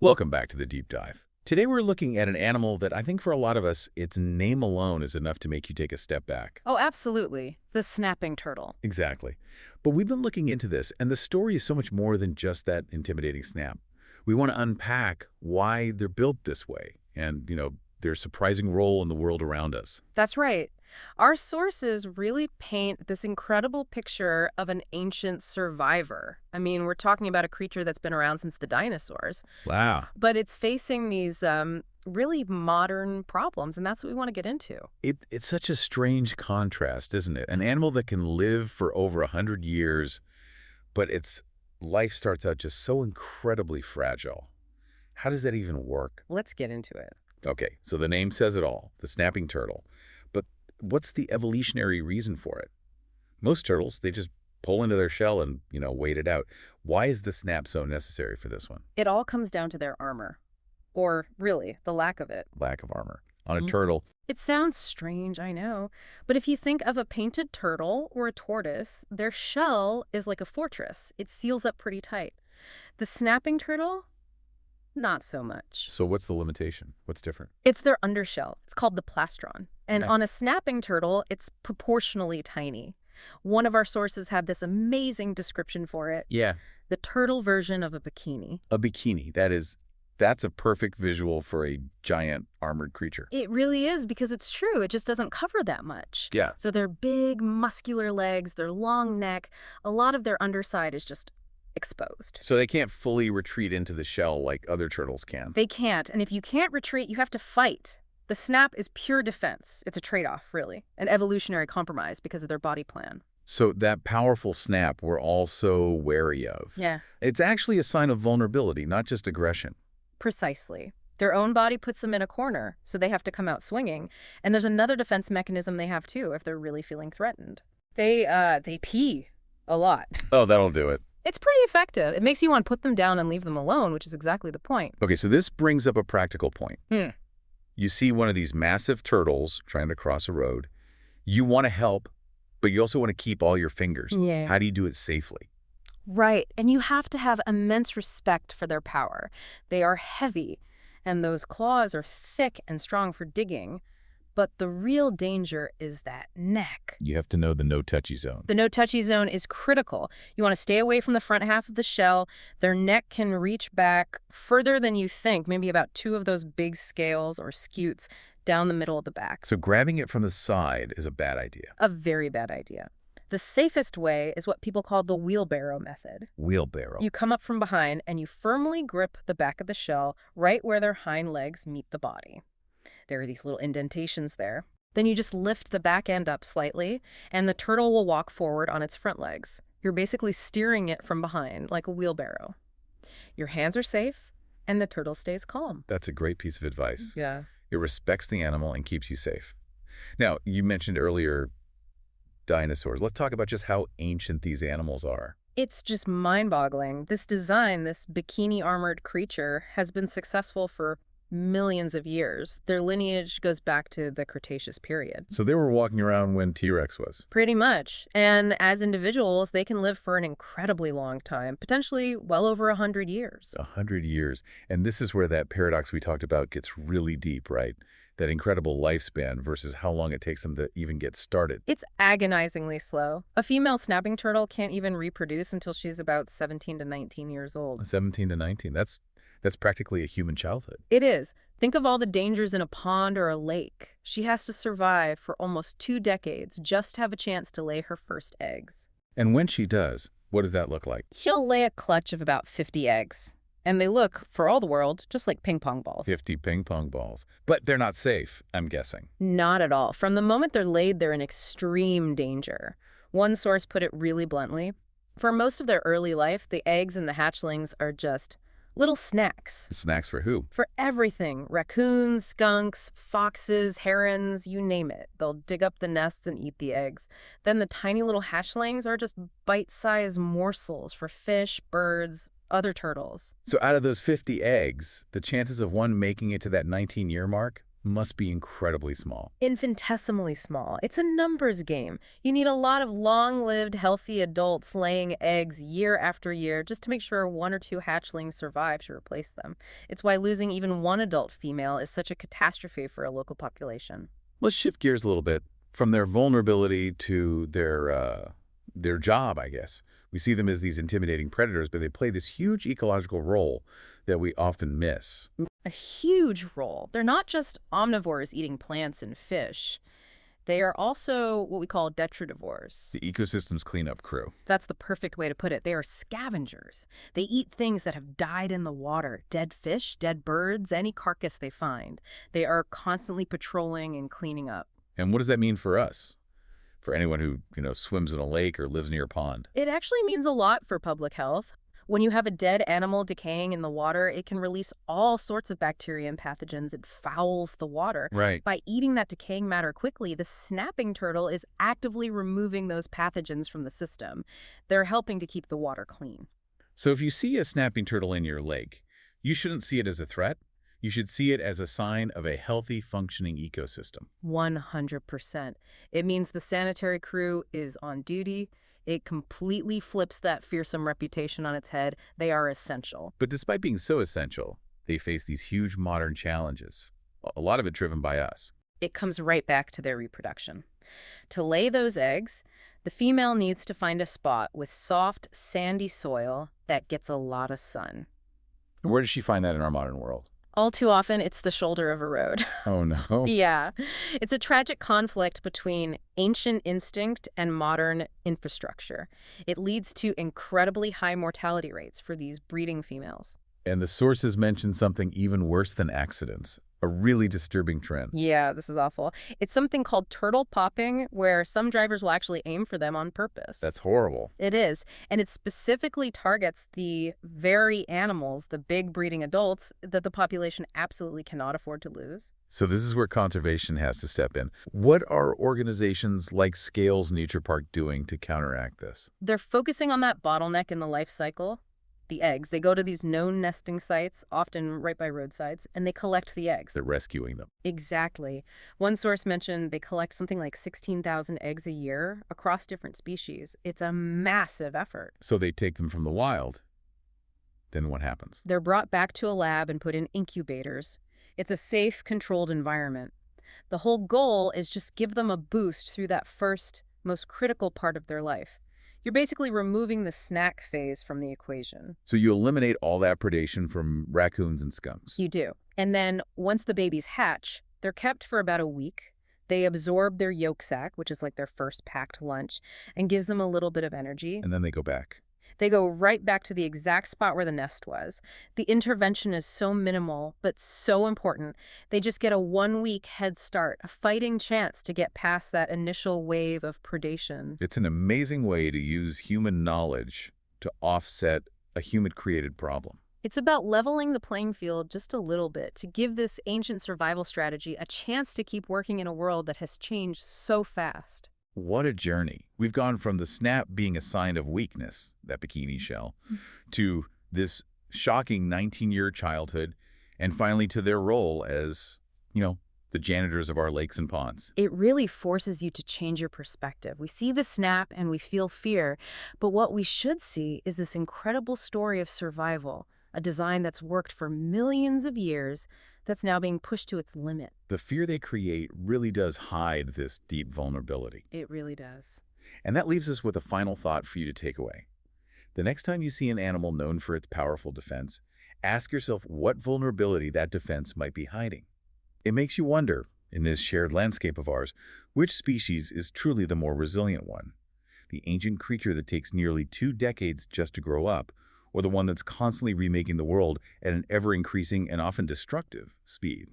Welcome back to the Deep Dive. Today we're looking at an animal that I think for a lot of us, its name alone is enough to make you take a step back. Oh, absolutely. The snapping turtle. Exactly. But we've been looking into this, and the story is so much more than just that intimidating snap. We want to unpack why they're built this way and, their surprising role in the world around us. That's right. Our sources really paint this incredible picture of an ancient survivor. I mean, we're talking about a creature that's been around since the dinosaurs, Wow. but it's facing these really modern problems, and that's what we want to get into. It's such a strange contrast, isn't it? An animal that can live for over 100 years, but its life starts out just so incredibly fragile. How does that even work? Let's get into it. Okay, so the name says it all, the snapping turtle. But what's the evolutionary reason for it? Most turtles, they just pull into their shell and, wait it out. Why is the snap so necessary for this one? It all comes down to their armor, or really, the lack of it. Lack of armor. On a turtle, It sounds strange, I know, but if you think of a painted turtle or a tortoise, their shell is like a fortress. It seals up pretty tight. The snapping turtle, not so much. so what's the limitation? What's different? It's their undershell. It's called the plastron. And Okay. on a snapping turtle, it's proportionally tiny. One of our sources had this amazing description for it. Yeah. The turtle version of a bikini. A bikini, that's a perfect visual for a giant armored creature. It really is, because it's true. It just doesn't cover that much. Yeah. So their big, muscular legs, their long neck, a lot of their underside is just exposed. So they can't fully retreat into the shell like other turtles can. They can't. And if you can't retreat, you have to fight. The snap is pure defense. It's a trade-off, really. An evolutionary compromise because of their body plan. So that powerful snap we're all so wary of. Yeah. It's actually a sign of vulnerability, not just aggression. Precisely. Their own body puts them in a corner, so they have to come out swinging. And there's another defense mechanism they have, too, if they're really feeling threatened. They pee a lot. Oh, that'll do it. It's pretty effective. It makes you want to put them down and leave them alone, which is exactly the point. Okay, so this brings up a practical point. You see one of these massive turtles trying to cross a road. You want to help, but you also want to keep all your fingers. Yeah. How do you do it safely? Right. And you have to have immense respect for their power. They are heavy, and those claws are thick and strong for digging. But the real danger is that neck. You have to know the no-touchy zone. The no-touchy zone is critical. You want to stay away from the front half of the shell. Their neck can reach back further than you think, maybe about 2 of those big scales or scutes down the middle of the back. So grabbing it from the side is a bad idea. A very bad idea. The safest way is what people call the wheelbarrow method. Wheelbarrow. You come up from behind and you firmly grip the back of the shell right where their hind legs meet the body. There are these little indentations there. Then you just lift the back end up slightly, and the turtle will walk forward on its front legs. You're basically steering it from behind, like a wheelbarrow. Your hands are safe, and the turtle stays calm. That's a great piece of advice. Yeah. It respects the animal and keeps you safe. Now, you mentioned earlier dinosaurs. Let's talk about just how ancient these animals are. It's just mind-boggling. This design, this bikini-armored creature, has been successful for millions of years. Their lineage goes back to the Cretaceous period. So they were walking around when T-Rex was. Pretty much. And as individuals, they can live for an incredibly long time, potentially well over 100 years. 100 years. And this is where that paradox we talked about gets really deep, right? That incredible lifespan versus how long it takes them to even get started. It's agonizingly slow. A female snapping turtle can't even reproduce until she's about 17 to 19 years old. 17 to 19. That's practically a human childhood. It is. Think of all the dangers in a pond or a lake. She has to survive for almost 2 decades just to have a chance to lay her first eggs. And when she does, what does that look like? She'll lay a clutch of about 50 eggs. And they look, for all the world, just like ping pong balls. 50 ping pong balls. But they're not safe, I'm guessing. Not at all. From the moment they're laid, they're in extreme danger. One source put it really bluntly. For most of their early life, the eggs and the hatchlings are just little snacks. Snacks for who? For everything. Raccoons, skunks, foxes, herons, you name it. They'll dig up the nests and eat the eggs. Then the tiny little hatchlings are just bite-sized morsels for fish, birds, other turtles. So out of those 50 eggs, the chances of one making it to that 19-year mark, Must be incredibly small. Infinitesimally small. It's a numbers game. You need a lot of long-lived, healthy adults laying eggs year after year just to make sure one or two hatchlings survive to replace them. It's why losing even one adult female is such a catastrophe for a local population. Let's shift gears a little bit from their vulnerability to their job, I guess. We see them as these intimidating predators, but they play this huge ecological role that we often miss. A huge role. They're not just omnivores eating plants and fish. They are also what we call detritivores. The ecosystem's cleanup crew. That's the perfect way to put it. They are scavengers. They eat things that have died in the water, dead fish, dead birds, any carcass they find. They are constantly patrolling and cleaning up. And what does that mean for us? For anyone who, swims in a lake or lives near a pond? It actually means a lot for public health. When you have a dead animal decaying in the water, it can release all sorts of bacteria and pathogens. It fouls the water. Right. By eating that decaying matter quickly, the snapping turtle is actively removing those pathogens from the system. They're helping to keep the water clean. So if you see a snapping turtle in your lake, you shouldn't see it as a threat. You should see it as a sign of a healthy, functioning ecosystem. 100%. It means the sanitary crew is on duty. It completely flips that fearsome reputation on its head. They are essential. But despite being so essential, they face these huge modern challenges, a lot of it driven by us. It comes right back to their reproduction. To lay those eggs, the female needs to find a spot with soft, sandy soil that gets a lot of sun. And where does she find that in our modern world? All too often, it's the shoulder of a road. Oh, no. Yeah. It's a tragic conflict between ancient instinct and modern infrastructure. It leads to incredibly high mortality rates for these breeding females. And the sources mention something even worse than accidents, a really disturbing trend. Yeah, this is awful. It's something called turtle popping, where some drivers will actually aim for them on purpose. That's horrible. It is. And it specifically targets the very animals, the big breeding adults, that the population absolutely cannot afford to lose. So this is where conservation has to step in. What are organizations like Scales Nature Park doing to counteract this? They're focusing on that bottleneck in the life cycle. The eggs. They go to these known nesting sites, often right by roadsides, and they collect the eggs. They're rescuing them. Exactly. One source mentioned they collect something like 16,000 eggs a year across different species. It's a massive effort. So they take them from the wild. Then what happens? They're brought back to a lab and put in incubators. It's a safe, controlled environment. The whole goal is just give them a boost through that first, most critical part of their life. You're basically removing the snack phase from the equation. So you eliminate all that predation from raccoons and skunks. You do. And then once the babies hatch, they're kept for about a week. They absorb their yolk sac, which is like their first packed lunch, and gives them a little bit of energy. And then they go back. They go right back to the exact spot where the nest was. The intervention is so minimal, but so important. They just get a 1-week head start, a fighting chance to get past that initial wave of predation. It's an amazing way to use human knowledge to offset a human-created problem. It's about leveling the playing field just a little bit to give this ancient survival strategy a chance to keep working in a world that has changed so fast. What a journey. We've gone from the snap being a sign of weakness, that bikini shell, to this shocking 19-year childhood, and finally to their role as, the janitors of our lakes and ponds. It really forces you to change your perspective. We see the snap and we feel fear, but what we should see is this incredible story of survival, a design that's worked for millions of years that's now being pushed to its limit. The fear they create really does hide this deep vulnerability. It really does. And that leaves us with a final thought for you to take away. The next time you see an animal known for its powerful defense, ask yourself what vulnerability that defense might be hiding. It makes you wonder, in this shared landscape of ours, which species is truly the more resilient one? The ancient creature that takes nearly 2 decades just to grow up, or the one that's constantly remaking the world at an ever-increasing and often destructive speed?